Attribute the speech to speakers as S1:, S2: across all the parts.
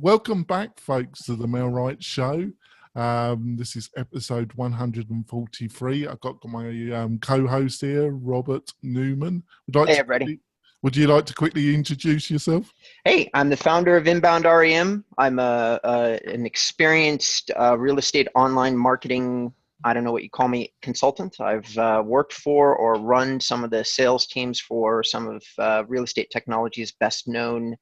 S1: Welcome back, folks, to the Mel Wright Show. This is episode 143. I've got my co-host here, Robert Newman.
S2: Hey, everybody.
S1: Would you like to quickly introduce yourself?
S2: Hey, I'm the founder of Inbound REM. I'm an experienced real estate online marketing, I don't know what you call me, consultant. I've worked for or run some of the sales teams for some of Real Estate Technology's best known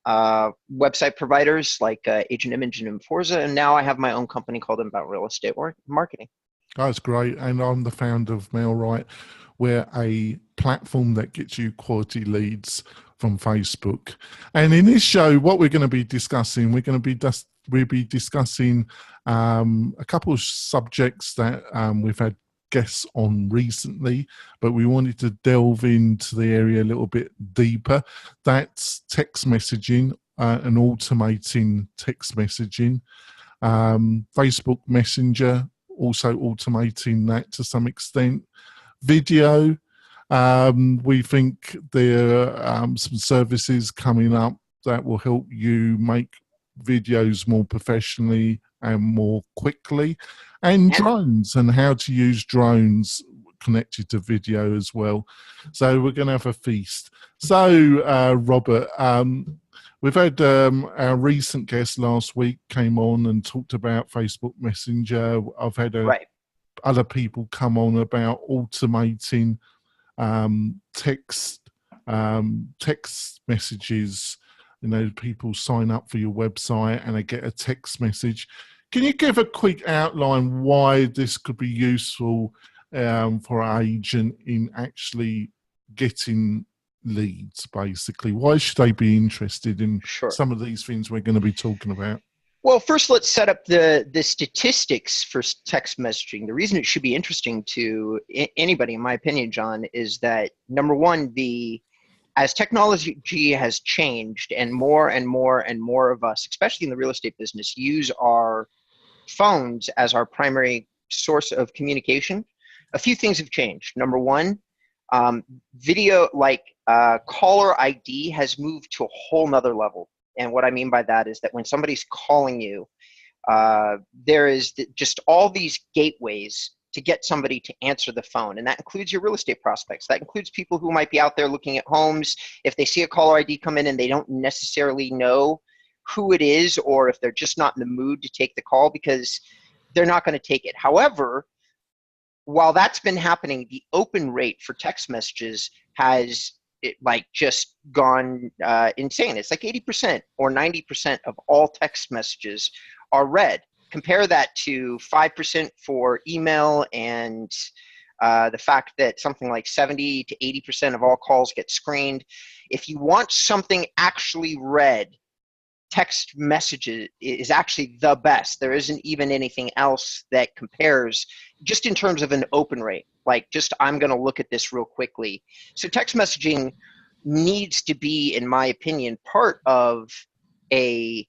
S2: website providers like Agent Image and Inforza, and now I have my own company called Inbound Real Estate Marketing.
S1: That's great. And I'm the founder of Mel Wright. We're a platform that gets you quality leads from Facebook. And in this show, what we're going to be discussing, we'll be discussing a couple of subjects that we've had guests on recently, but we wanted to delve into the area a little bit deeper. That's text messaging and automating text messaging. Facebook Messenger, also automating that to some extent. Video, we think there are some services coming up that will help you make videos more professionally and more quickly, and drones and how to use drones connected to video as well. So we're going to have a feast. So Robert, we've had our recent guest last week came on and talked about Facebook Messenger. I've had other people come on about automating text messages. You know, people sign up for your website and they get a text message. Can you give a quick outline why this could be useful for an agent in actually getting leads, basically? Why should they be interested in some of these things we're going to be talking about?
S2: Well, first, let's set up the statistics for text messaging. The reason it should be interesting to anybody, in my opinion, John, is that, number one, as technology has changed and more of us, especially in the real estate business, use our phones as our primary source of communication, a few things have changed. Number one, video, like caller ID, has moved to a whole nother level. And what I mean by that is that when somebody's calling you, there is just all these gateways to get somebody to answer the phone. And that includes your real estate prospects. That includes people who might be out there looking at homes. If they see a caller ID come in and they don't necessarily know who it is, or if they're just not in the mood to take the call because they're not going to take it. However, while that's been happening, the open rate for text messages has just gone insane. It's like 80% or 90% of all text messages are read. Compare that to 5% for email, and the fact that something like 70 to 80% of all calls get screened. If you want something actually read, text messages is actually the best. There isn't even anything else that compares, just in terms of an open rate. Like, just, I'm going to look at this real quickly. So text messaging needs to be, in my opinion, part of a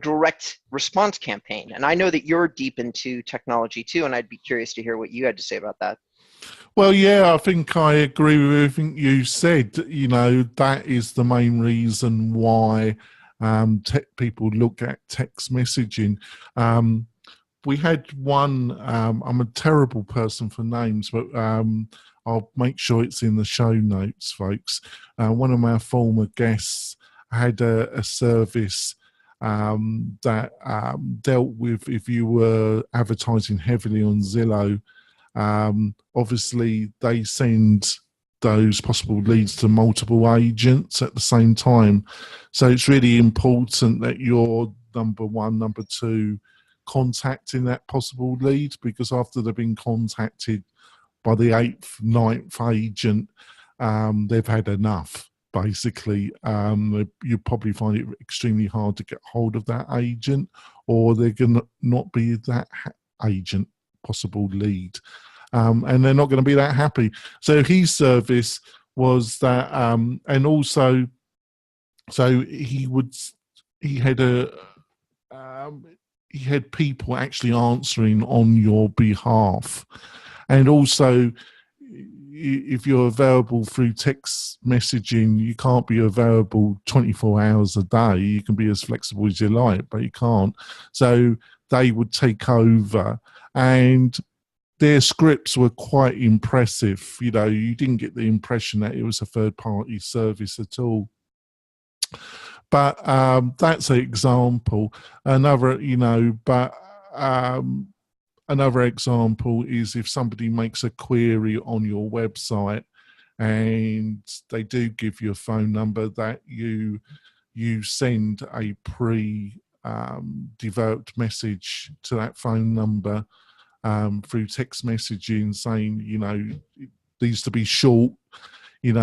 S2: direct response campaign. And I know that you're deep into technology too, and I'd be curious to hear what you had to say about that.
S1: Well, yeah, I think I agree with everything you said. You know, that is the main reason why people look at text messaging. We had one, I'm a terrible person for names, but I'll make sure it's in the show notes, folks. One of my former guests had a service that dealt with, if you were advertising heavily on Zillow, obviously they send those possible leads to multiple agents at the same time. So it's really important that you're number one, number two, contacting that possible lead, because after they've been contacted by the 8th, 9th agent, they've had enough. Basically, you probably find it extremely hard to get hold of that agent, or they're going to not be that agent possible lead, and they're not going to be that happy. So his service was that, and also, so he had people actually answering on your behalf, and also if you're available through text messaging, you can't be available 24 hours a day. You can be as flexible as you like, but you can't. So they would take over, and their scripts were quite impressive. You know, you didn't get the impression that it was a third-party service at all. But that's an example. Another, another example is if somebody makes a query on your website and they do give you a phone number, that you send a developed message to that phone number through text messaging saying, it needs to be short. Would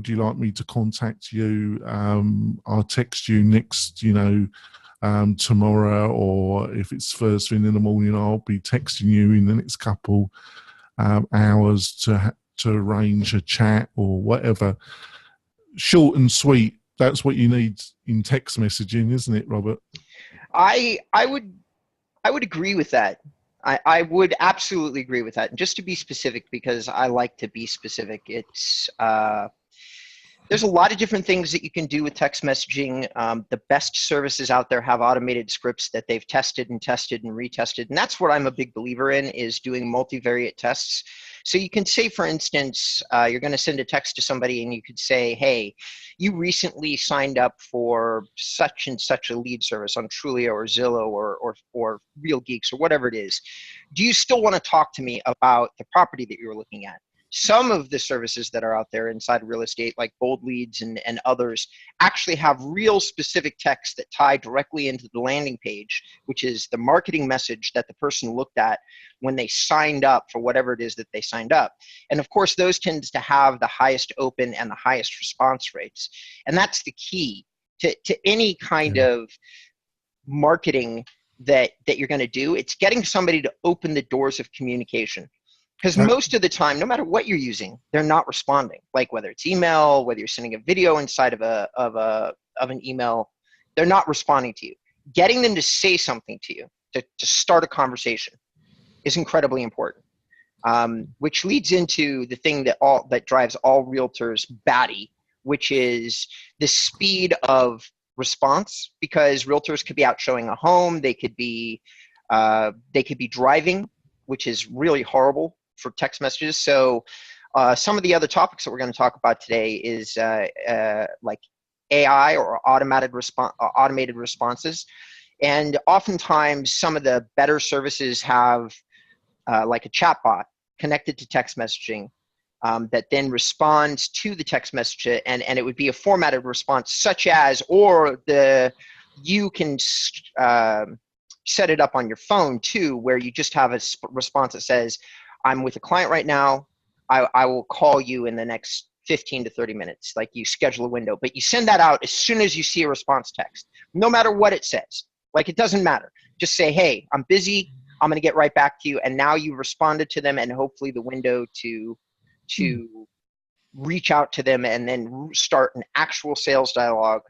S1: you like me to contact you? I'll text you next, tomorrow, or if it's first thing in the morning, I'll be texting you in the next couple hours to arrange a chat or whatever. Short and sweet. That's what you need in text messaging, isn't it, Robert?
S2: I would agree with that. I would absolutely agree with that. And just to be specific, because I like to be specific, it's there's a lot of different things that you can do with text messaging. The best services out there have automated scripts that they've tested and retested. And that's what I'm a big believer in, is doing multivariate tests. So you can say, for instance, you're going to send a text to somebody and you could say, hey, you recently signed up for such and such a lead service on Trulia or Zillow or Real Geeks or whatever it is. Do you still want to talk to me about the property that you're looking at? Some of the services that are out there inside real estate, like Bold Leads and others, actually have real specific text that tie directly into the landing page, which is the marketing message that the person looked at when they signed up for whatever it is that they signed up. And of course, those tends to have the highest open and the highest response rates. And that's the key to any kind of marketing that you're going to do. It's getting somebody to open the doors of communication. Because most of the time, no matter what you're using, they're not responding. Like whether it's email, whether you're sending a video inside of an email, they're not responding to you. Getting them to say something to you, to start a conversation, is incredibly important. Which leads into the thing that drives all realtors batty, which is the speed of response. Because realtors could be out showing a home, they could be driving, which is really horrible for text messages. So some of the other topics that we're going to talk about today is like AI or automated responses. And oftentimes some of the better services have like a chatbot connected to text messaging that then responds to the text message, and it would be a formatted response, such as, you can set it up on your phone too, where you just have a response that says, I'm with a client right now. I will call you in the next 15 to 30 minutes. Like, you schedule a window, but you send that out as soon as you see a response text, no matter what it says. Like, it doesn't matter. Just say, hey, I'm busy. I'm going to get right back to you. And now you've responded to them, and hopefully the window to reach out to them and then start an actual sales dialogue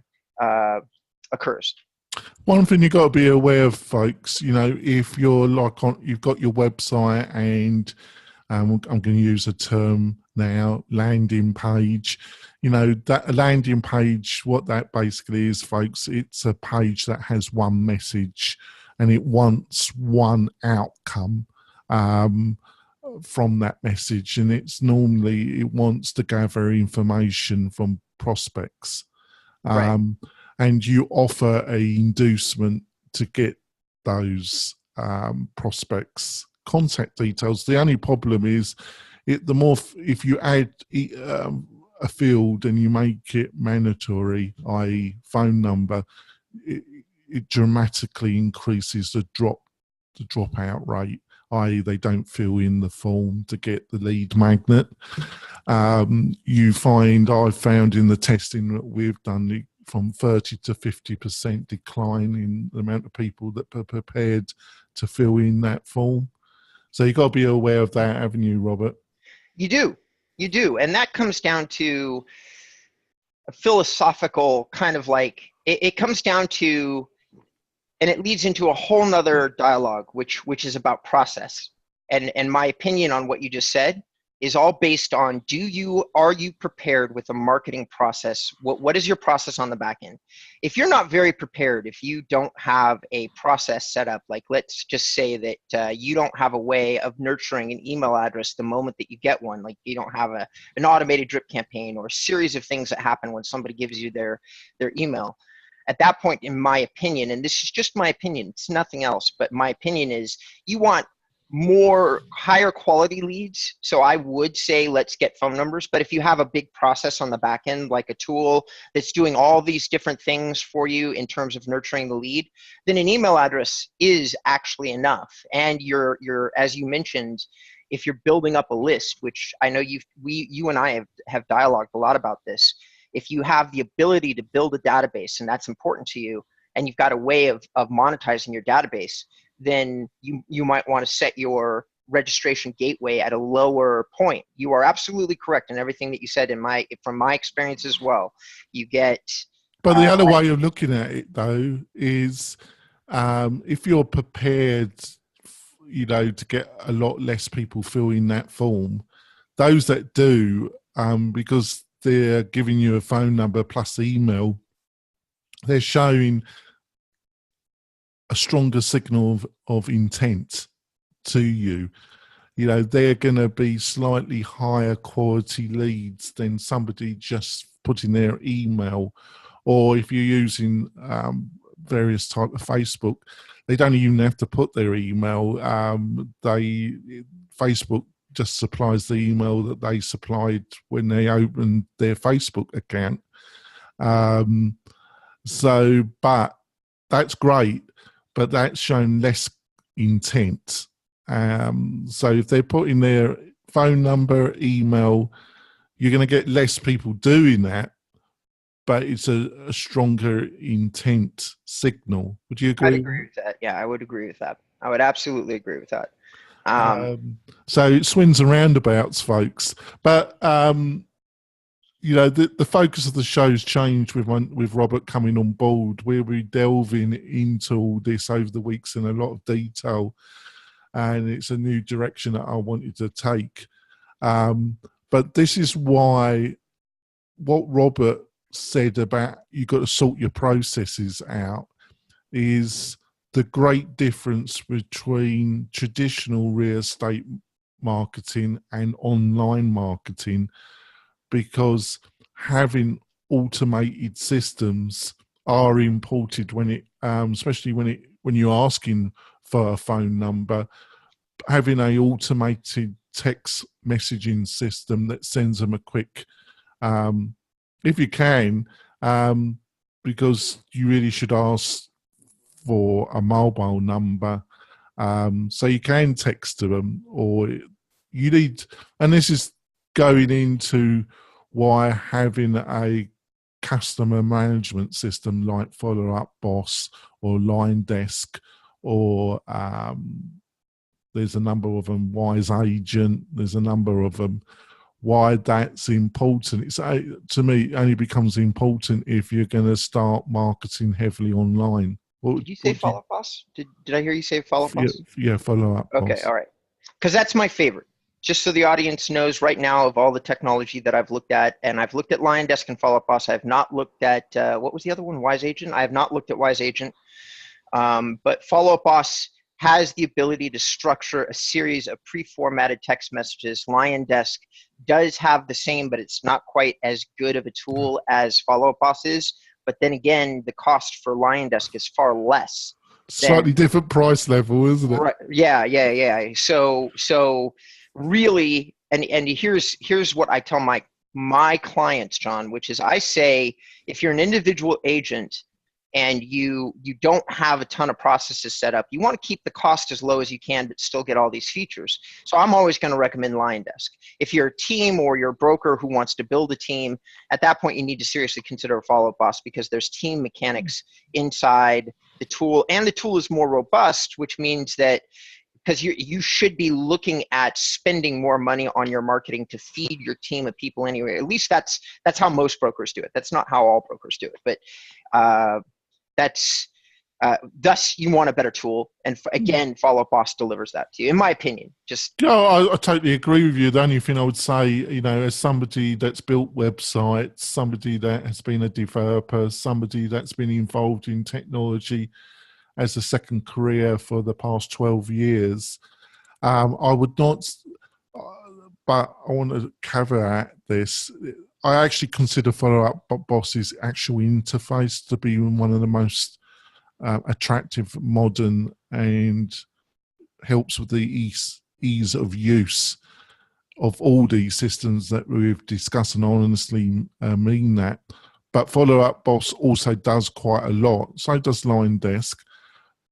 S2: occurs.
S1: One thing you've got to be aware of, folks, if you're you've got your website and I'm going to use a term now, landing page, that landing page, what that basically is, folks, it's a page that has one message and it wants one outcome from that message. And it wants to gather information from prospects.
S2: Right.
S1: And you offer a inducement to get those prospects' contact details. The only problem is, if you add a field and you make it mandatory, i.e. phone number, it dramatically increases the dropout rate, i.e. they don't fill in the form to get the lead magnet. I've found in the testing that we've done, from 30 to 50% decline in the amount of people that are prepared to fill in that form. So you've got to be aware of that, haven't you, Robert?
S2: You do. And that comes down to a philosophical kind of it comes down to, and it leads into a whole nother dialogue, which is about process. And my opinion on what you just said is all based on are you prepared with a marketing process? What is your process on the back end? If you're not very prepared, if you don't have a process set up, like let's just say that you don't have a way of nurturing an email address the moment that you get one, like you don't have an automated drip campaign or a series of things that happen when somebody gives you their email. At that point, in my opinion, and this is just my opinion, it's nothing else, but my opinion is you want more higher quality leads. So I would say let's get phone numbers, but if you have a big process on the back end, like a tool that's doing all these different things for you in terms of nurturing the lead, then an email address is actually enough. And you're as you mentioned, if you're building up a list, which I know you and I have dialogued a lot about this, if you have the ability to build a database and that's important to you, and you've got a way of monetizing your database, then you might want to set your registration gateway at a lower point. You are absolutely correct in everything that you said from my experience as well. You get...
S1: But the other way of looking at it, though, is if you're prepared, to get a lot less people filling that form, those that do, because they're giving you a phone number plus email, they're showing a stronger signal of intent to you. They're going to be slightly higher quality leads than somebody just putting their email, or if you're using various type of Facebook, they don't even have to put their email. Facebook just supplies the email that they supplied when they opened their Facebook account. But that's great, but that's shown less intent. So if they're putting their phone number, email, you're going to get less people doing that, but it's a stronger intent signal. Would you agree?
S2: I'd agree with that. Yeah, I would agree with that. I would absolutely agree with that.
S1: So it swings and roundabouts, folks. But the focus of the show's changed with Robert coming on board. We'll be delving into all this over the weeks in a lot of detail, and it's a new direction that I wanted to take. But this is why what Robert said about you've got to sort your processes out is the great difference between traditional real estate marketing and online marketing, because having automated systems are important especially when you're asking for a phone number. Having a automated text messaging system that sends them a quick, if you can, because you really should ask for a mobile number, so you can text to them, or you need, and this is going into why having a customer management system like Follow Up Boss or Line Desk, or there's a number of them, Wise Agent, there's a number of them, why that's important. It's to me, it only becomes important if you're going to start marketing heavily online.
S2: Did you say Follow Up Boss? Did I hear you say Follow Up Boss?
S1: Yeah, Follow Up Boss.
S2: Okay, all right. Because that's my favorite. Just so the audience knows, right now, of all the technology that I've looked at, and I've looked at Line Desk and Follow Up Boss, I have not looked at, what was the other one, Wise Agent? I have not looked at Wise Agent. But Follow Up Boss has the ability to structure a series of pre-formatted text messages. Line Desk does have the same, but it's not quite as good of a tool as Follow Up Boss is. But then again, the cost for Line Desk is far less.
S1: Slightly different price level, isn't it?
S2: Right. Yeah. So really, and here's what I tell my clients, John, which is I say, if you're an individual agent and you don't have a ton of processes set up, you want to keep the cost as low as you can, but still get all these features. So I'm always going to recommend Line Desk. If you're a team or you're a broker who wants to build a team, at that point, you need to seriously consider a Follow Up Boss, because there's team mechanics inside the tool, and the tool is more robust, which means that because you should be looking at spending more money on your marketing to feed your team of people anyway. At least that's how most brokers do it. That's not how all brokers do it, but that's Thus, you want a better tool. And again, Follow Up Boss delivers that to you, in my opinion. Just
S1: I totally agree with you. The only thing I would say, you know, as somebody that's built websites, somebody that has been a developer, somebody that's been involved in technology as a second career for the past 12 years, I would not, but I want to caveat this. I actually consider Follow Up Boss's actual interface to be one of the most attractive, modern, and helps with the ease of use of all these systems that we've discussed, and I honestly mean that. But Follow Up Boss also does quite a lot. So does LineDesk.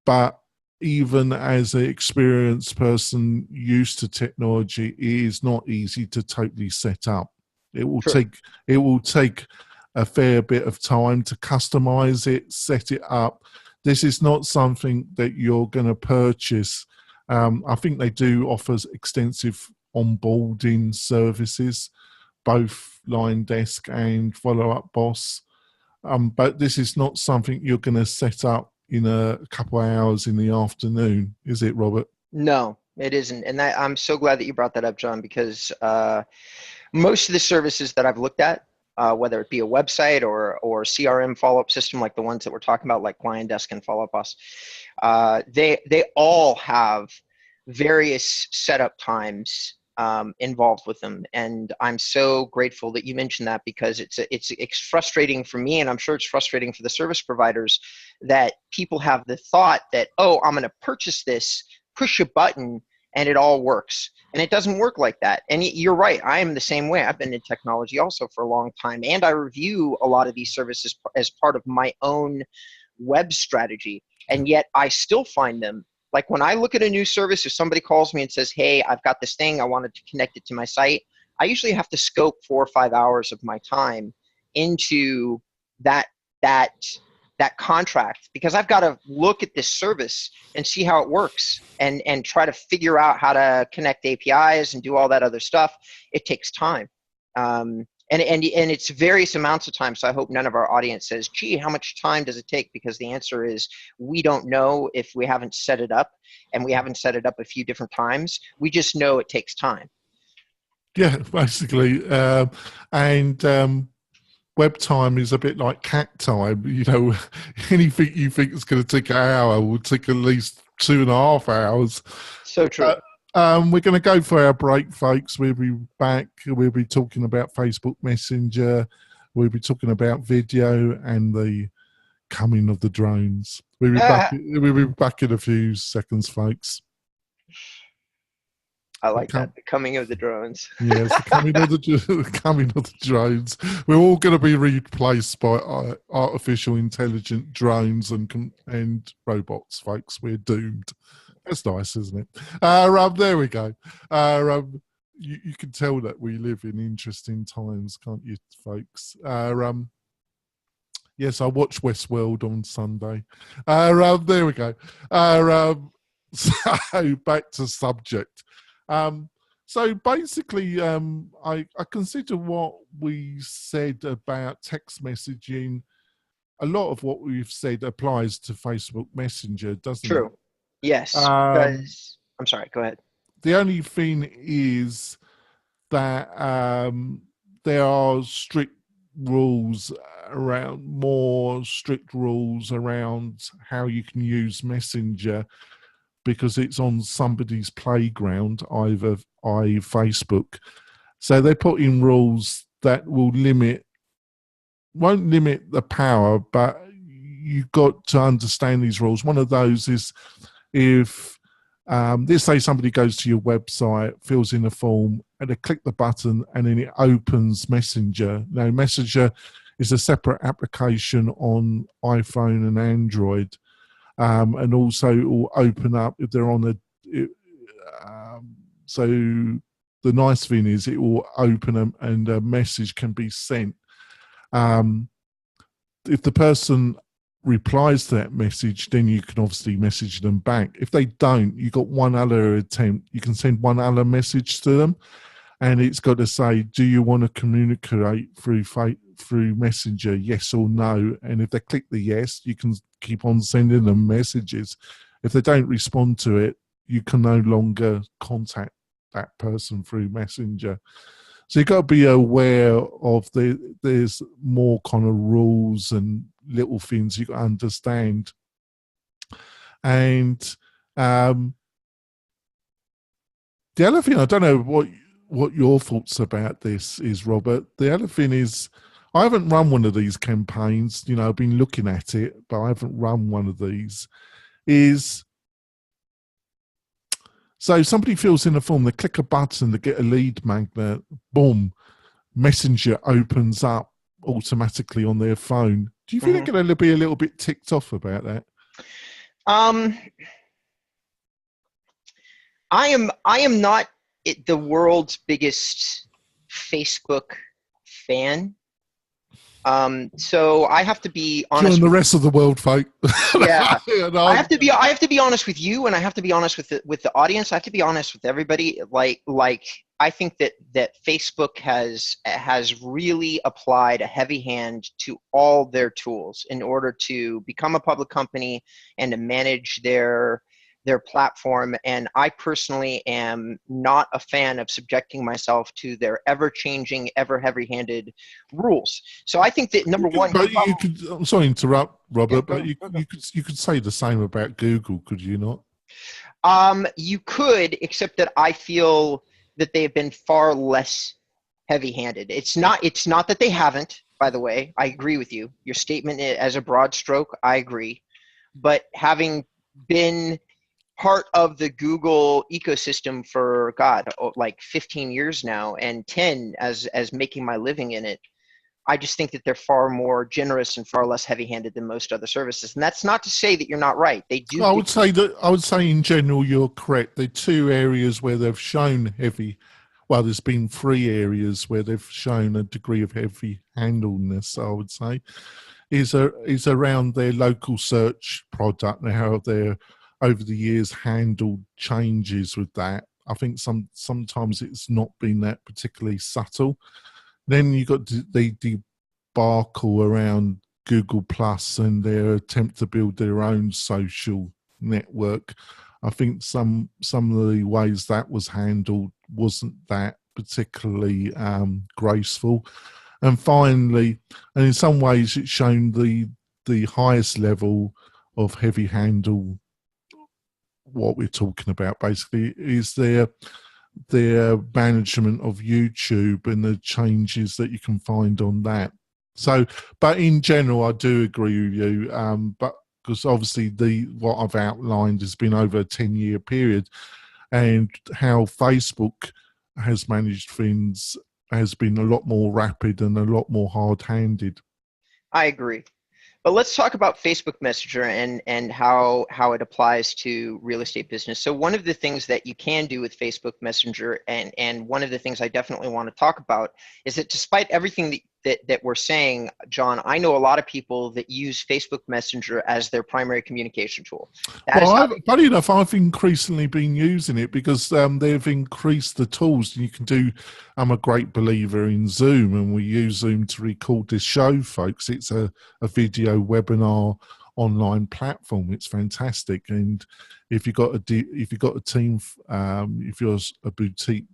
S1: But even as an experienced person used to technology, it is not easy to totally set up. It will take a fair bit of time to customize it, set it up. This is not something that you're going to purchase. I think they do offer extensive onboarding services, both LineDesk and Follow Up Boss. But this is not something you're going to set up in a couple of hours in the afternoon, is it, Robert?
S2: No, it isn't. And I'm so glad that you brought that up, John, because most of the services that I've looked at, whether it be a website or CRM follow-up system like the ones that we're talking about, like LineDesk and Follow Up Boss, they all have various setup times involved with them. And I'm so grateful that you mentioned that, because it's frustrating for me, and I'm sure it's frustrating for the service providers, that people have the thought that, oh, I'm going to purchase this, push a button, and it all works. And it doesn't work like that. And you're right. I am the same way. I've been in technology also for a long time, and I review a lot of these services as part of my own web strategy. And yet I still find them, like when I look at a new service, if somebody calls me and says, hey, I've got this thing, I wanted to connect it to my site, I usually have to scope 4 or 5 hours of my time into that contract, because I've got to look at this service and see how it works and try to figure out how to connect APIs and do all that other stuff. It takes time. And it's various amounts of time. So I hope none of our audience says, gee, how much time does it take? Because the answer is, we don't know if we haven't set it up, and we haven't set it up a few different times. We just know it takes time.
S1: Yeah, basically. Web time is a bit like cat time. You know, anything you think is going to take an hour will take at least 2.5 hours.
S2: So true.
S1: We're going to go for our break, folks. We'll be back. We'll be talking about Facebook Messenger. We'll be talking about video and the coming of the drones. We'll be back in a few seconds, folks.
S2: I like that. The coming of the drones.
S1: Yes, the coming of the drones. We're all going to be replaced by artificial intelligent drones and robots, folks. We're doomed. That's nice, isn't it? There we go. You can tell that we live in interesting times, can't you, folks? Yes, I watched Westworld on Sunday. There we go. So back to subject. So basically, I consider what we said about text messaging. A lot of what we've said applies to Facebook Messenger, doesn't it?
S2: True. Yes. I'm sorry. Go ahead.
S1: The only thing is that there are more strict rules around how you can use Messenger, because it's on somebody's playground, Facebook. So they put in rules that won't limit the power, but you've got to understand these rules. One of those is, if let's say somebody goes to your website, fills in a form, and they click the button, and then it opens Messenger. Now, Messenger is a separate application on iPhone and Android. And also it will open up if they're on so the nice thing is it will open and a message can be sent. If the person replies to that message, then you can obviously message them back. If they don't, you got one other attempt. You can send one other message to them, and it's got to say, do you want to communicate through through Messenger, yes or no. And if they click the yes, you can keep on sending them messages. If they don't respond to it, you can no longer contact that person through Messenger. So you've got to be aware of there's more kind of rules and little things you got to understand. And the other thing, I don't know what your thoughts about this is, Robert. The other thing is, I haven't run one of these campaigns. You know, I've been looking at it, but I haven't run one of these. So somebody fills in a form, they click a button to get a lead magnet, boom, Messenger opens up automatically on their phone. Do you think they're going to be a little bit ticked off about that?
S2: I am not the world's biggest Facebook fan. So I have to be honest.
S1: Join the rest of the world, folk.
S2: Yeah, I have to be honest with you, and I have to be honest with the audience. I have to be honest with everybody. Like I think that Facebook has really applied a heavy hand to all their tools in order to become a public company and to manage their platform. And I personally am not a fan of subjecting myself to their ever-changing, ever heavy-handed rules. So I think that number one.
S1: But you could. I'm sorry to interrupt, Robert, but you could say the same about Google, could you not?
S2: You could, except that I feel that they have been far less heavy-handed. It's not that they haven't. By the way, I agree with you. Your statement as a broad stroke, I agree. But having been part of the Google ecosystem for like 15 years now, and 10 as making my living in it, I just think that they're far more generous and far less heavy-handed than most other services. And that's not to say that you're not right. They do.
S1: I would say in general you're correct. There are two areas where they've shown heavy. Well, there's been three areas where they've shown a degree of heavy-handedness. I would say is around their local search product and how they're over the years handled changes with that. I think sometimes it's not been that particularly subtle. Then you got the debacle around Google Plus and their attempt to build their own social network. I think some of the ways that was handled wasn't that particularly graceful. And finally, and in some ways it's shown the highest level of heavy-handed. What we're talking about basically is their management of YouTube and the changes that you can find on that. So, but in general, I do agree with you. But because obviously what I've outlined has been over a 10-year period, and how Facebook has managed things has been a lot more rapid and a lot more hard-handed.
S2: I agree. But let's talk about Facebook Messenger and how it applies to real estate business. So one of the things that you can do with Facebook Messenger, and one of the things I definitely want to talk about, is that despite everything that we're saying, John, I know a lot of people that use Facebook Messenger as their primary communication tool.
S1: Funny enough, I've increasingly been using it because they've increased the tools. You can do. I'm a great believer in Zoom, and we use Zoom to record this show, folks. It's a video webinar online platform. It's fantastic, and if you've got a team, if you're a boutique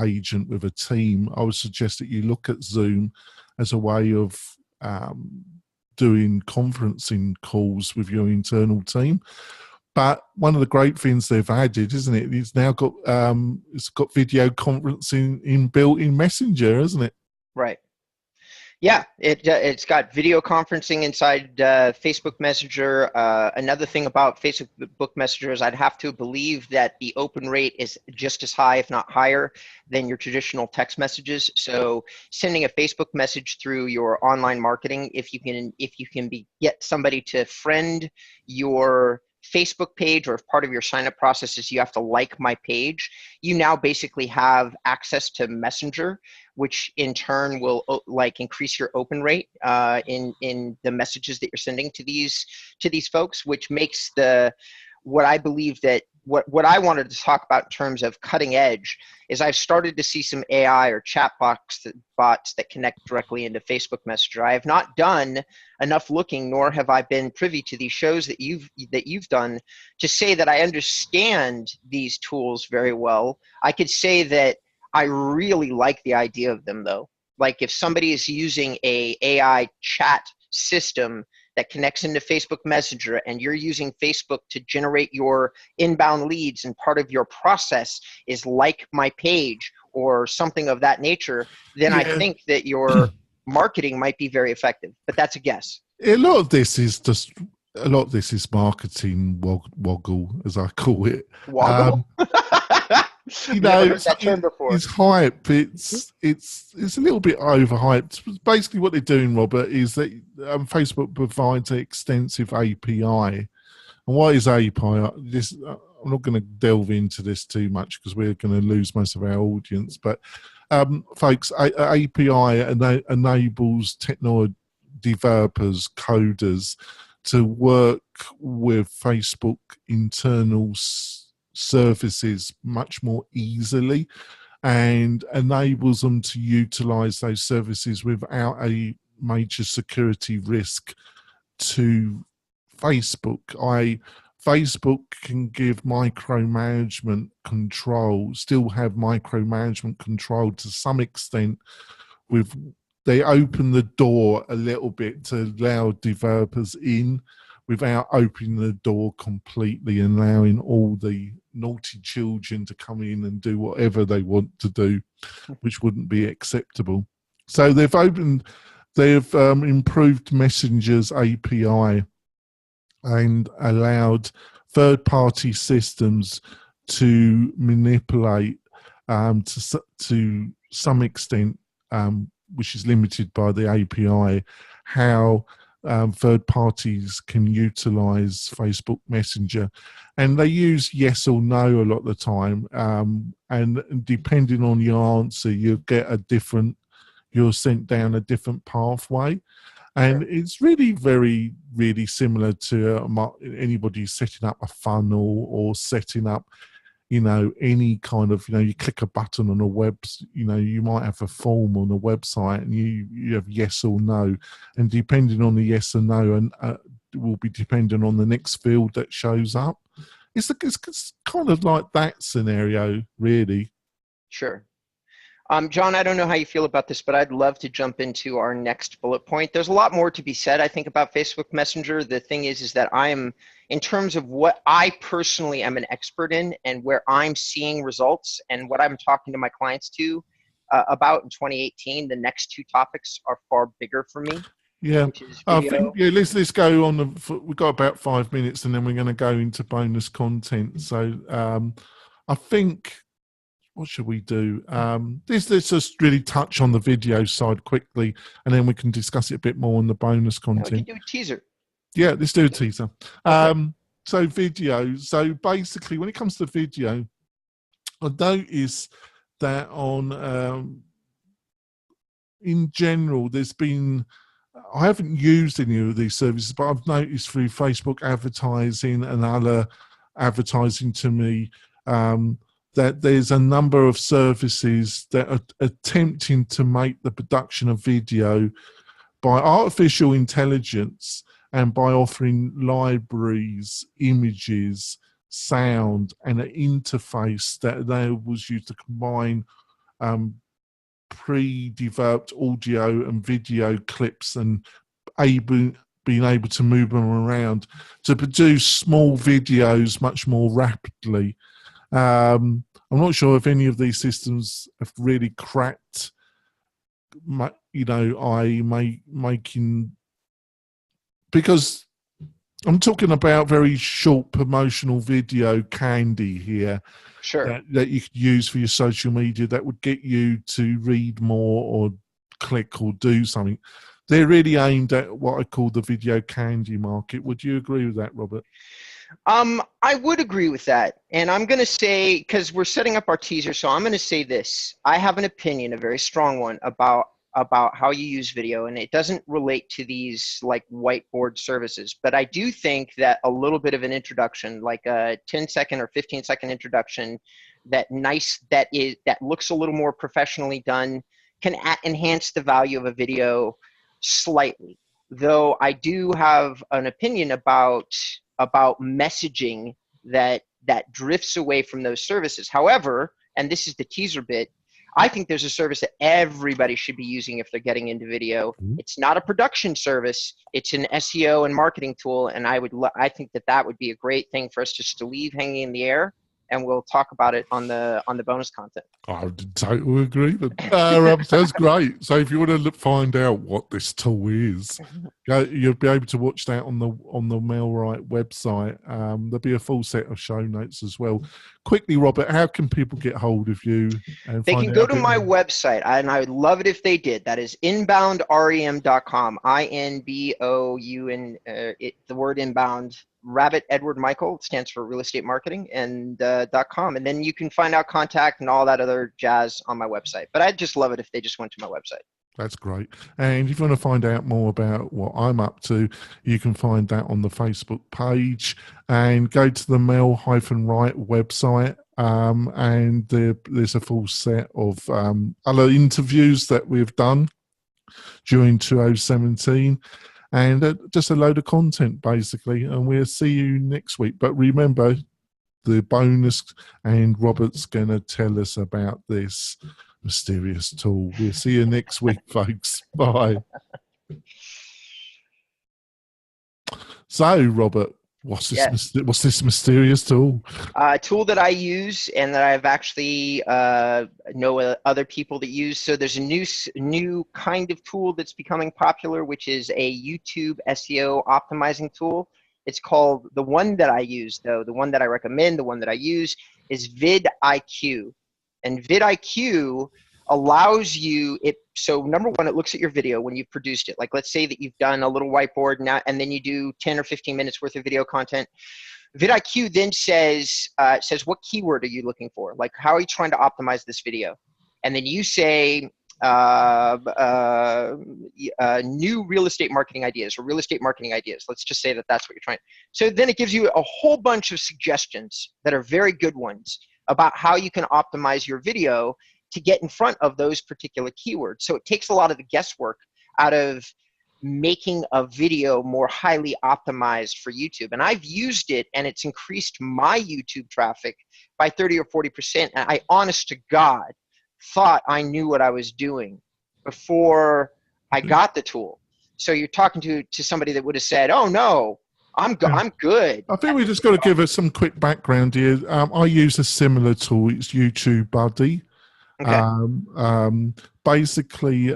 S1: agent with a team, I would suggest that you look at Zoom as a way of doing conferencing calls with your internal team. But one of the great things they've added, isn't it? It's now got video conferencing inbuilt in Messenger, isn't it?
S2: Right. Yeah, it's got video conferencing inside Facebook Messenger. Another thing about Facebook Messenger is I'd have to believe that the open rate is just as high, if not higher, than your traditional text messages. So sending a Facebook message through your online marketing, if you can get somebody to friend your Facebook page, or if part of your sign up process is you have to like my page, you now basically have access to Messenger, which in turn will increase your open rate in the messages that you're sending to these folks, which makes the what I believe that what I wanted to talk about in terms of cutting edge is I've started to see some AI or chat bots that connect directly into Facebook Messenger. I have not done enough looking, nor have I been privy to these shows that you've done to say that I understand these tools very well. I could say that I really like the idea of them, though. Like if somebody is using a AI chat system that connects into Facebook Messenger and you're using Facebook to generate your inbound leads and part of your process is like my page or something of that nature, then I think that your marketing might be very effective. But that's a guess.
S1: A lot of this is marketing woggle, as I call it.
S2: Woggle?
S1: It's hype. It's a little bit overhyped. Basically, what they're doing, Robert, is that Facebook provides an extensive API. And what is API? I'm not going to delve into this too much because we're going to lose most of our audience. But folks, API enables technology developers, coders, to work with Facebook internal services much more easily and enables them to utilize those services without a major security risk to Facebook. Facebook can give micromanagement control, still have micromanagement control to some extent. They open the door a little bit to allow developers in without opening the door completely and allowing all the naughty children to come in and do whatever they want to do, which wouldn't be acceptable. So they've improved Messenger's API and allowed third-party systems to manipulate to some extent, which is limited by the API, how third parties can utilize Facebook Messenger, and they use yes or no a lot of the time, and depending on your answer you're sent down a different pathway, and it's really really similar to anybody setting up a funnel or setting up any kind of, you click a button on a web, you might have a form on a website and you have yes or no. And depending on the yes or no, and will be dependent on the next field that shows up. It's kind of like that scenario, really.
S2: Sure. John, I don't know how you feel about this, but I'd love to jump into our next bullet point. There's a lot more to be said, I think, about Facebook Messenger. The thing is that in terms of what I personally am an expert in and where I'm seeing results and what I'm talking to my clients about in 2018, the next two topics are far bigger for me.
S1: Yeah, I think, let's go on. We've got about 5 minutes and then we're going to go into bonus content. So I think, what should we do? Let's just really touch on the video side quickly, and then we can discuss it a bit more on the bonus content.
S2: We can do a teaser.
S1: Yeah, let's do a teaser.
S2: Okay.
S1: So video. So basically, when it comes to video, I noticed that in general, I haven't used any of these services, but I've noticed through Facebook advertising and other advertising to me, that there's a number of services that are attempting to make the production of video by artificial intelligence and by offering libraries, images, sound, and an interface that enables you to combine pre-developed audio and video clips and being able to move them around to produce small videos much more rapidly. I'm not sure if any of these systems have really cracked, making, because I'm talking about very short promotional video candy here.
S2: Sure.
S1: That you could use for your social media that would get you to read more or click or do something. They're really aimed at what I call the video candy market. Would you agree with that, Robert?
S2: I would agree with that. And I'm going to say, because we're setting up our teaser, so I'm going to say this. I have an opinion, a very strong one, about about how you use video, and it doesn't relate to these like whiteboard services, but I do think that a little bit of an introduction, like a 10-second or 15-second introduction that looks a little more professionally done, can enhance the value of a video slightly. Though I do have an opinion about messaging that drifts away from those services. However, and this is the teaser bit, I think there's a service that everybody should be using if they're getting into video. It's not a production service. It's an SEO and marketing tool, and I think that would be a great thing for us just to leave hanging in the air, and we'll talk about it on the bonus content.
S1: I would totally agree. Sounds great. So if you want to find out what this tool is, you'll be able to watch that on the MailRight website. There'll be a full set of show notes as well. Quickly, Robert, how can people get hold of you?
S2: They can go to my website, and I would love it if they did. That is inboundrem.com. INBOUN, the word inbound. Rabbit Edward Michael stands for real estate marketing, and .com, and then you can find out contact and all that other jazz on my website. But I'd just love it if they just went to my website.
S1: That's great. And if you want to find out more about what I'm up to, you can find that on the Facebook page, and go to the Mail-Right website. And there's a full set of other interviews that we've done during 2017. And just a load of content, basically. And we'll see you next week. But remember, the bonus, and Robert's going to tell us about this mysterious tool. We'll see you next week, folks. Bye. So, Robert, what's this mysterious tool?
S2: A tool that I use and that I've actually know other people that use. So there's a new kind of tool that's becoming popular, which is a YouTube SEO optimizing tool. It's called, the one that I use, though, the one that I recommend, the one that I use is vidIQ. And vidIQ allows you, so number one, it looks at your video when you've produced it. Like, let's say that you've done a little whiteboard now, and then you do 10 or 15 minutes worth of video content. vidIQ then says what keyword are you looking for? Like, how are you trying to optimize this video? And then you say new real estate marketing ideas, or real estate marketing ideas. Let's just say that that's what you're trying. So then it gives you a whole bunch of suggestions that are very good ones about how you can optimize your video to get in front of those particular keywords. So it takes a lot of the guesswork out of making a video more highly optimized for YouTube. And I've used it, and it's increased my YouTube traffic by 30 or 40%. And I, honest to God, thought I knew what I was doing before I got the tool. So you're talking to somebody that would have said, oh no, I'm good.
S1: I think we just got to give us some quick background here. I use a similar tool. It's YouTube Buddy. Okay. Basically,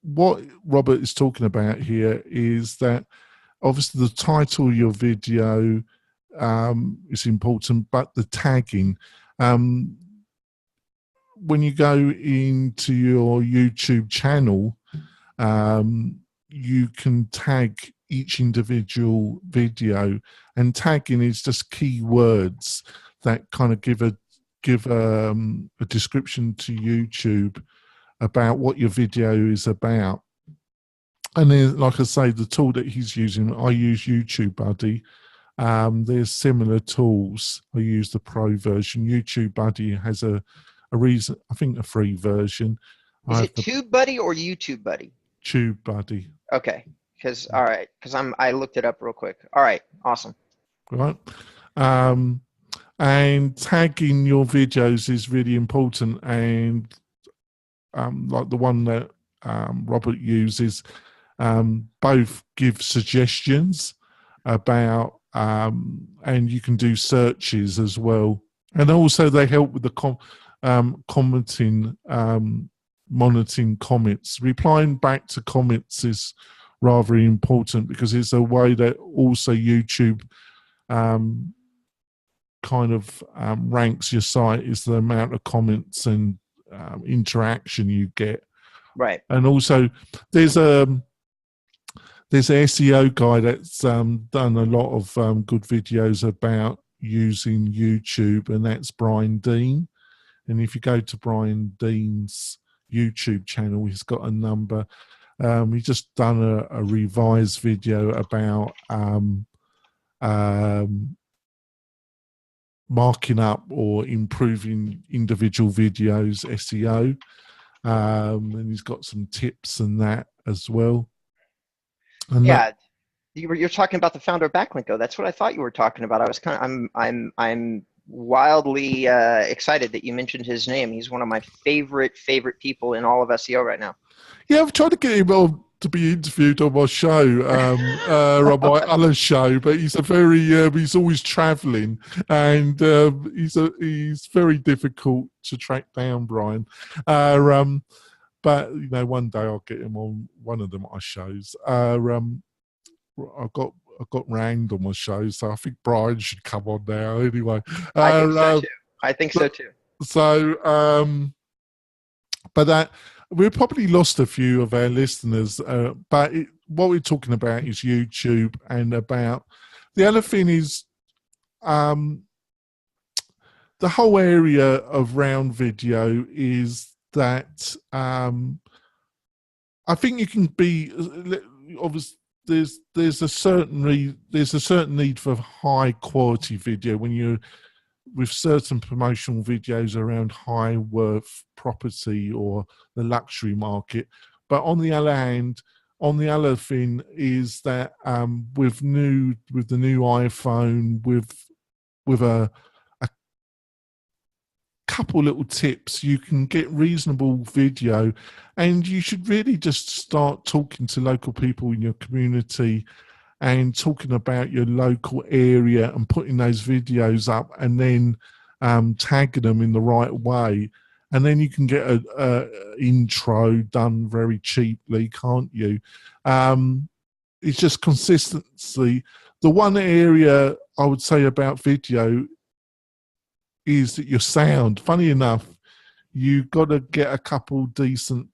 S1: what Robert is talking about here is that obviously the title of your video is important, but the tagging. When you go into your YouTube channel, you can tag each individual video, and tagging is just keywords that kind of give a description to YouTube about what your video is about. And then, like I say, the tool that he's using, I use YouTube Buddy. There's similar tools. I use the pro version. YouTube Buddy has a free version.
S2: Is it TubeBuddy or YouTube Buddy?
S1: TubeBuddy.
S2: Okay, because I looked it up real quick. All right, awesome.
S1: Right. And tagging your videos is really important, and like the one that Robert uses, both give suggestions about, and you can do searches as well, and also they help with the commenting, monitoring comments. Replying back to comments is rather important, because it's a way that also YouTube kind of ranks your site, is the amount of comments and interaction you get.
S2: Right.
S1: And also there's an SEO guy that's done a lot of good videos about using YouTube, and that's Brian Dean. And if you go to Brian Dean's YouTube channel. He's got a number. He's just done a revised video about marking up or improving individual videos SEO, and he's got some tips and that as well. And
S2: Yeah, you're talking about the founder of Backlinko. That's what I thought you were talking about. I was I'm wildly excited that you mentioned his name. He's one of my favorite people in all of SEO right now.
S1: Yeah, I've tried to get him on to be interviewed on my show, on my other show, but he's he's always travelling, and he's very difficult to track down, Brian. But one day I'll get him on one of my shows. I got ranged on my show, so I think Brian should come on now. Anyway,
S2: I think so too. I think so too.
S1: So, but that. We've probably lost a few of our listeners, but what we're talking about is YouTube, and about the other thing is the whole area of round video is that I think you can be obviously there's a certain need for high quality video when you're with certain promotional videos around high worth property or the luxury market. But on the other hand, the other thing is that with the new iPhone, with a couple little tips, you can get reasonable video, and you should really just start talking to local people in your community and talking about your local area and putting those videos up, and then tagging them in the right way. And then you can get a intro done very cheaply, can't you? It's just consistency. The one area I would say about video is that your sound. Funny enough, you got to get a couple decent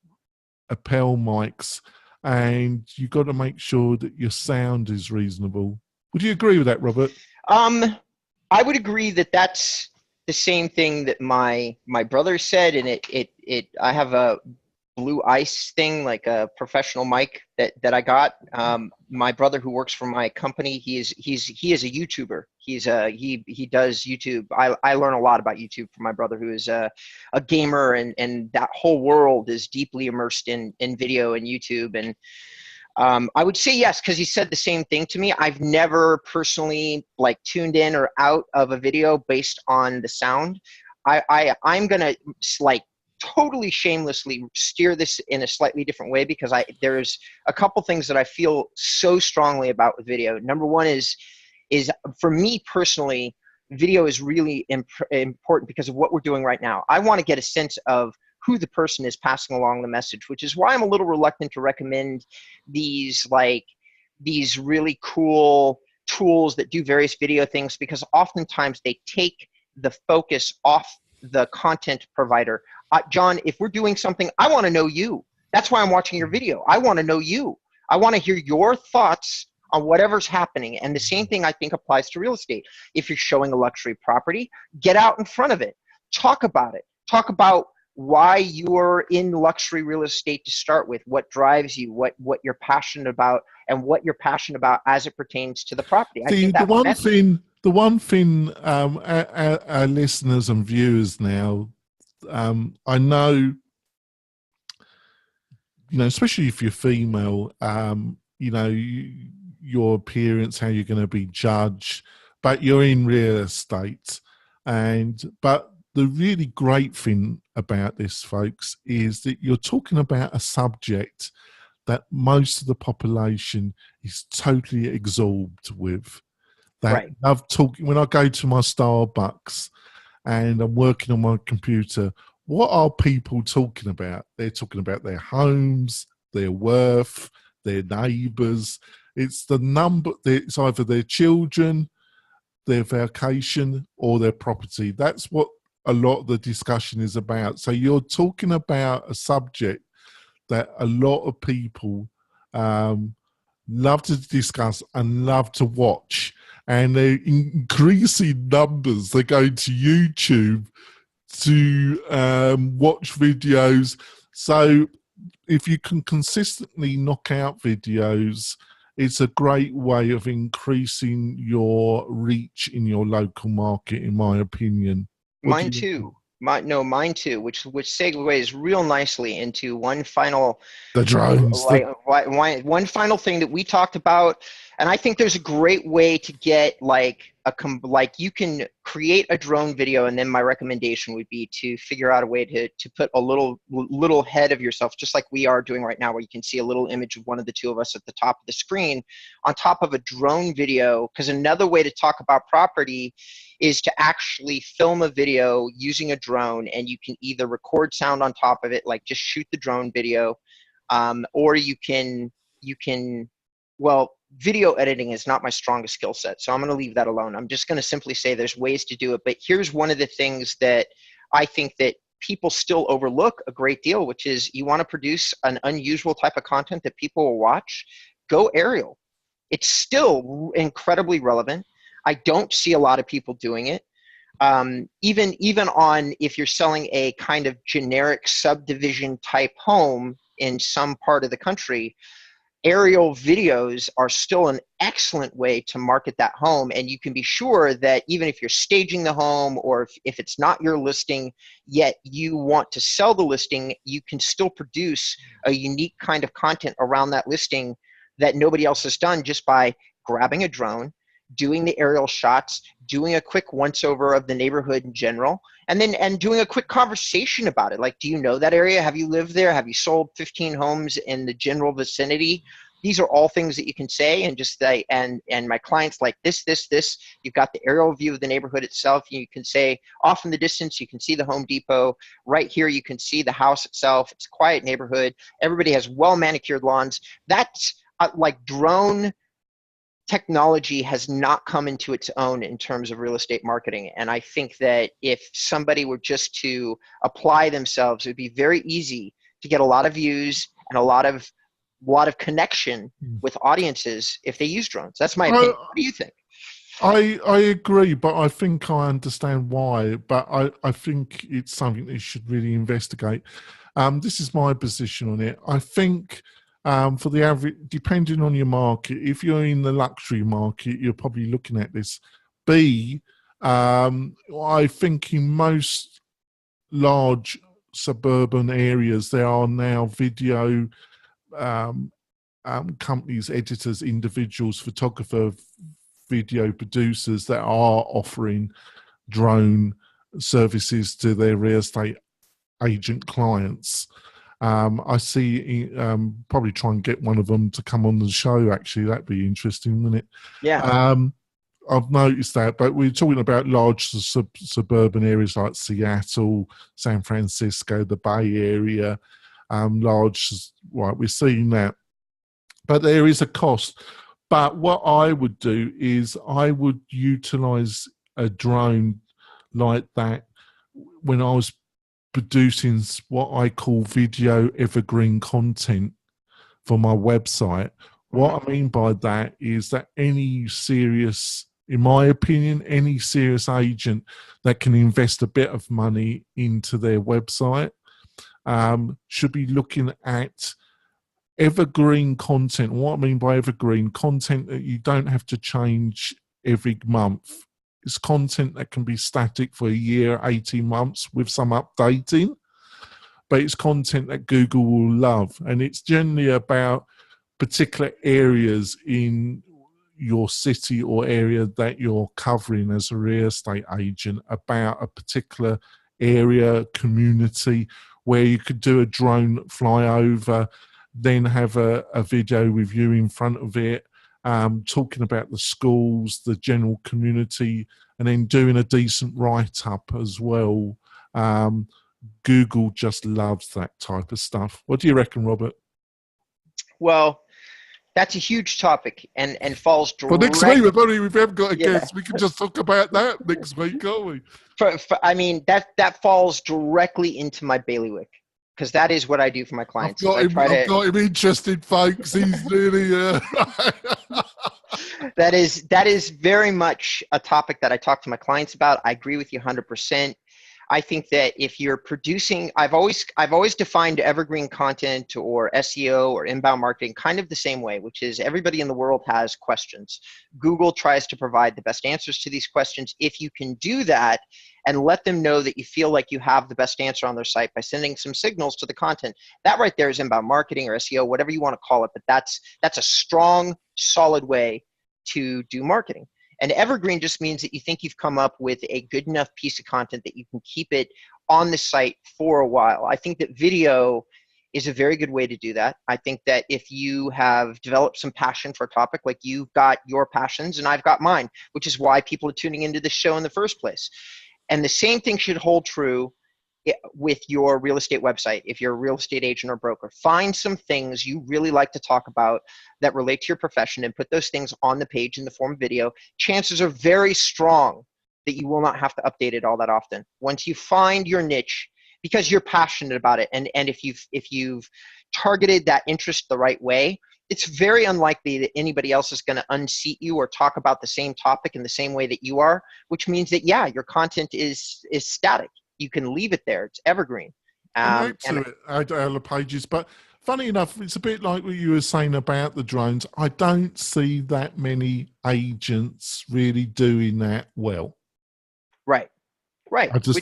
S1: lapel mics, and you got to make sure that your sound is reasonable. Would you agree with that, Robert?
S2: I would agree that that's the same thing that my brother said, and I have a Blue Ice thing, like a professional mic that I got. My brother, who works for my company, he is a YouTuber. He does YouTube. I learn a lot about YouTube from my brother, who is a gamer, and that whole world is deeply immersed in video and YouTube. And I would say yes, because he said the same thing to me. I've never personally tuned in or out of a video based on the sound. I'm gonna totally shamelessly steer this in a slightly different way, because there's a couple things that I feel so strongly about with video. Number one is for me personally, video is really important because of what we're doing right now. I want to get a sense of who the person is passing along the message, which is why I'm a little reluctant to recommend these really cool tools that do various video things, because oftentimes they take the focus off the content provider. John, if we're doing something, I want to know you. That's why I'm watching your video. I want to know you. I want to hear your thoughts on whatever's happening. And the same thing I think applies to real estate. If you're showing a luxury property, get out in front of it. Talk about it. Talk about why you're in luxury real estate to start with, what drives you, what you're passionate about, and what you're passionate about as it pertains to the property.
S1: The one thing our listeners and viewers now, I know, especially if you're female, your appearance, how you're going to be judged, but you're in real estate. But the really great thing about this, folks, is that you're talking about a subject that most of the population is totally absorbed with.
S2: Right.
S1: Love talking. When I go to my Starbucks and I'm working on my computer, what are people talking about? They're talking about their homes, their worth, their neighbours. It's the number. It's either their children, their vacation, or their property. That's what a lot of the discussion is about. So you're talking about a subject that a lot of people love to discuss and love to watch. And they're increasing numbers. They're going to YouTube to watch videos. So if you can consistently knock out videos, it's a great way of increasing your reach in your local market, in my opinion. What do
S2: Mine
S1: you think?
S2: too. Mine too. Which segues real nicely into one final
S1: The drones.
S2: one final thing that we talked about, and I think there's a great way to get like you can create a drone video, and then my recommendation would be to figure out a way to put a little head of yourself, just like we are doing right now, where you can see a little image of one of the two of us at the top of the screen on top of a drone video. Because another way to talk about property is to actually film a video using a drone, and you can either record sound on top of it, like just shoot the drone video, or well, video editing is not my strongest skill set, so I'm going to leave that alone. I'm just going to simply say there's ways to do it. But here's one of the things that I think that people still overlook a great deal, which is you want to produce an unusual type of content that people will watch, go aerial. It's still incredibly relevant. I don't see a lot of people doing it. Even on, if you're selling a kind of generic subdivision type home in some part of the country, aerial videos are still an excellent way to market that home. And you can be sure that even if you're staging the home, or if it's not your listing, yet you want to sell the listing, you can still produce a unique kind of content around that listing that nobody else has done, just by grabbing a drone, doing the aerial shots, doing a quick once over of the neighborhood in general, and doing a quick conversation about it. Like, do you know that area? Have you lived there? Have you sold 15 homes in the general vicinity? These are all things that you can say, and just say, and my clients like this. You've got the aerial view of the neighborhood itself. You can say, off in the distance, you can see the Home Depot. Right here, you can see the house itself. It's a quiet neighborhood. Everybody has well manicured lawns. That's like drone technology has not come into its own in terms of real estate marketing. And I think that if somebody were just to apply themselves, it would be very easy to get a lot of views and a lot of connection with audiences if they use drones. That's my opinion. What do you think?
S1: I agree, but I think I understand why. But I think it's something that you should really investigate. This is my position on it. I think for the average, depending on your market, if you're in the luxury market, you're probably looking at this. B, I think in most large suburban areas, there are now video companies, editors, individuals, photographer, video producers that are offering drone services to their real estate agent clients. I see probably try and get one of them to come on the show. Actually, that'd be interesting, wouldn't it?
S2: Yeah.
S1: I've noticed that, but we're talking about large suburban areas like Seattle, San Francisco, the Bay Area, large, right, we're seeing that. But there is a cost. But what I would do is I would utilize a drone like that when I was producing what I call video evergreen content for my website. What I mean by that is that any serious, in my opinion, any serious agent that can invest a bit of money into their website should be looking at evergreen content. What I mean by evergreen content, that you don't have to change every month. It's content that can be static for a year, 18 months with some updating, but it's content that Google will love. And it's generally about particular areas in your city or area that you're covering as a real estate agent, about a particular area, community, where you could do a drone flyover, then have a video with you in front of it, talking about the schools, the general community, and then doing a decent write-up as well. Google just loves that type of stuff. What do you reckon, Robert?
S2: Well, that's a huge topic and falls
S1: directly. Well, next week we haven't got a guest. We can just talk about that next week, can't we?
S2: I mean, that falls directly into my bailiwick, because that is what I do for my clients.
S1: I've got him interested, folks. He's really
S2: that is very much a topic that I talk to my clients about. I agree with you 100%. I think that if you're producing, I've always defined evergreen content or SEO or inbound marketing kind of the same way, which is everybody in the world has questions. Google tries to provide the best answers to these questions. If you can do that and let them know that you feel like you have the best answer on their site by sending some signals to the content, that right there is inbound marketing or SEO, whatever you want to call it. But that's a strong, solid way to do marketing. And evergreen just means that you think you've come up with a good enough piece of content that you can keep it on the site for a while. I think that video is a very good way to do that. I think that if you have developed some passion for a topic, like you've got your passions and I've got mine, which is why people are tuning into this show in the first place. And the same thing should hold true with your real estate website. If you're a real estate agent or broker, find some things you really like to talk about that relate to your profession and put those things on the page in the form of video. Chances are very strong that you will not have to update it all that often. Once you find your niche, because you're passionate about it, and if you've targeted that interest the right way, it's very unlikely that anybody else is going to unseat you or talk about the same topic in the same way that you are, which means that, yeah, your content is static. You can leave it there. It's evergreen.
S1: And other pages. But funny enough, it's a bit like what you were saying about the drones. I don't see that many agents really doing that well.
S2: Right.
S1: I just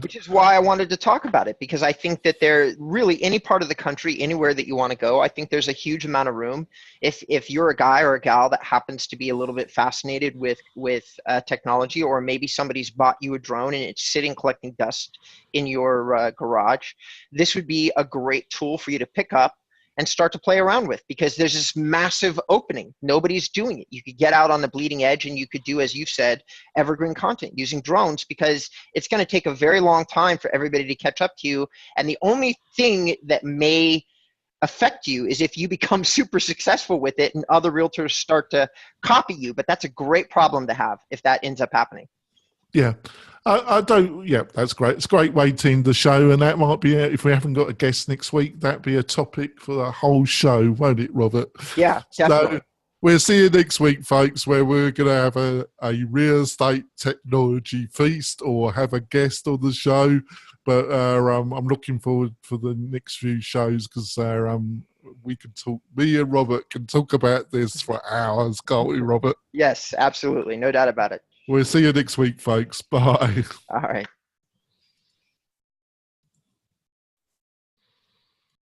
S2: Which is why I wanted to talk about it, because I think that there really, any part of the country, anywhere that you want to go, I think there's a huge amount of room. If you're a guy or a gal that happens to be a little bit fascinated with technology, or maybe somebody's bought you a drone and it's sitting collecting dust in your garage, this would be a great tool for you to pick up and start to play around with, because there's this massive opening. Nobody's doing it. You could get out on the bleeding edge and you could do, as you've said, evergreen content using drones, because it's going to take a very long time for everybody to catch up to you. And the only thing that may affect you is if you become super successful with it and other realtors start to copy you. But that's a great problem to have if that ends up happening.
S1: Yeah. I don't. Yeah, that's great. It's a great way to end the show, and that might be if we haven't got a guest next week. That'd be a topic for the whole show, won't it, Robert?
S2: Yeah, definitely.
S1: So we'll see you next week, folks, where we're going to have a real estate technology feast or have a guest on the show. But I'm looking forward for the next few shows, because we can talk. Me and Robert can talk about this for hours, can't we, Robert?
S2: Yes, absolutely, no doubt about it.
S1: We'll see you next week, folks. Bye.
S2: All right.